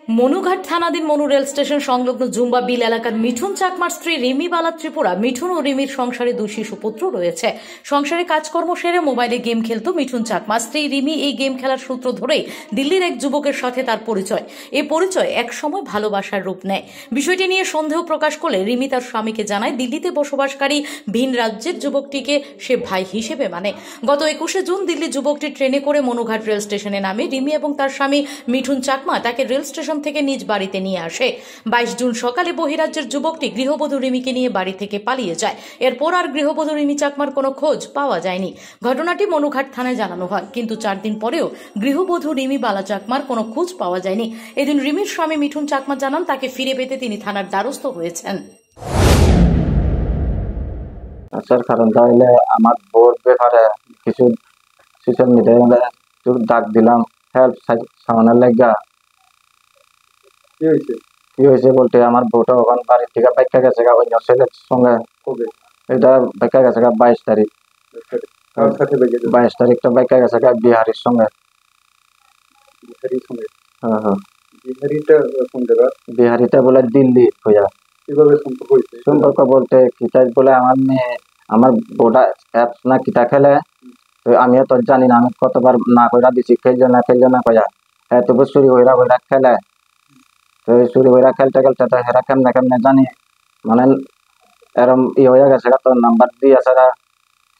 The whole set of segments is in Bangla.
মনুঘাট থানাধীন মনু রেল স্টেশন সংলগ্ন জুম্বা বিল এলাকার মিঠুন চাকমার স্ত্রী রিমি বালা ত্রিপুরা। মিঠুন ও রিমির সংসারে 2 শিশুপুত্র রয়েছে। সংসারে কাজকর্ম সেরে মোবাইলে গেম খেলত মিঠুন চাকমা। স্ত্রী রিমি এই গেম খেলার সূত্র ধরেই দিল্লির এক যুবকের সাথে তার পরিচয়। এই পরিচয় এক সময় ভালোবাসার রূপ নেয়। বিষয়টি নিয়ে সন্দেহ প্রকাশ করলে রিমি তার স্বামীকে জানায় দিল্লিতে বসবাসকারী ভিন রাজ্যের যুবকটিকে সে ভাই হিসেবে মানে। গত 21শে জুন দিল্লি যুবকটি ট্রেনে করে মনুঘাট রেল স্টেশনে নামে। রিমি এবং তার স্বামী মিঠুন চাকমা তাকে রেল স্টেশন থেকে নিজ বাড়িতে নিয়ে আসে। 22 জুন সকালে বহিরাজ্যের যুবকটি গৃহবধূ রিমিকে নিয়ে বাড়ি থেকে পালিয়ে যায়। এরপর আর গৃহবধূ রিমি চাকমার কোনো খোঁজ পাওয়া যায়নি। ঘটনাটি মনুঘাট থানায় জানানো হয়, কিন্তু 4 দিন পরেও গৃহবধূ রিমি বালা চাকমার কোনো খোঁজ পাওয়া যায়নি। এদিন রিমির স্বামী মিঠুন চাকমা জানান তাকে ফিরে পেতে তিনি থানার দ্বারস্থ হয়েছেন। কারণ তাহলে আমার বোর্ড ব্যাপারে কিছু সোশ্যাল মিডিয়ায় ডাক দিলাম, হেল্প সামানের লাগা। কি হয়েছে বলতে আমার বউটা ওখান বাড়ির থেকে বাইকা গেছে অন্য ছেলের সঙ্গে। এটা বাইকা গেছে 22 তারিখ। 22 তারিখটা বাইকা গেছে বিহারির সঙ্গে। বিহারিটা বলে দিল্লি হইয়া। সম্পর্ক বলতে কিতাব বলে আমার মেয়ে আমার বউটা অ্যাপস না কিতা খেলে, আমিও তো জানি না। আমি কতবার না কইরা দিছি, খেলছে না কইয়া তবু চুরি হইরা খেলে। তো চুরি হইরা খেলতে তো হেরা কেমনে জানি, মানে এরম হয়ে গেছে। তো নাম্বার দিয়ে আছে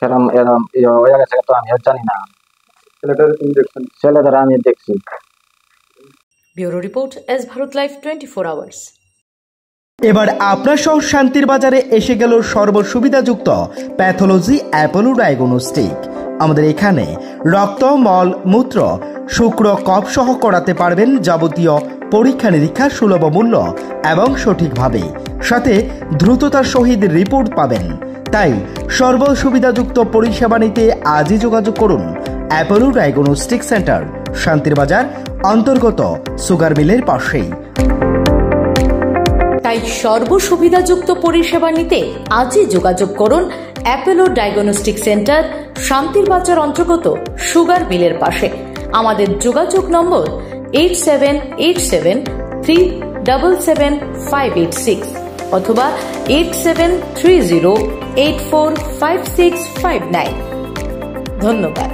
সেরম এরম হয়ে গেছে, তো আমিও জানি না। ছেলেটার আমি দেখছি। Bureau report, S Bharat live 24 hours. এবার আপনার সহ শান্তির বাজারে এসে গেল সর্বসুবিধাযুক্ত প্যাথোলজি অ্যাপোলো ডায়াগনস্টিক। আমাদের এখানে রক্ত, মল, মূত্র, শুক্র, কফ সহ করাতে পারবেন যাবতীয় পরীক্ষা নিরীক্ষা সুলভ মূল্য এবং সঠিকভাবে, সাথে দ্রুততার সহিত রিপোর্ট পাবেন। তাই সর্বসুবিধাযুক্ত পরিষেবা নিতে আজই যোগাযোগ করুন অ্যাপোলো ডায়াগনস্টিক সেন্টার, শান্তির বাজার অন্তর্গত সুগার মিলের পাশেই। তাই সর্বসুবিধাযুক্ত পরিষেবা নিতে আজই যোগাযোগ করুন অ্যাপোলো ডায়াগনস্টিক সেন্টার, শান্তির বাজার অন্তর্গত সুগার মিলের পাশে। আমাদের যোগাযোগ নম্বর 8787377586 অথবা 8730845659। ধন্যবাদ।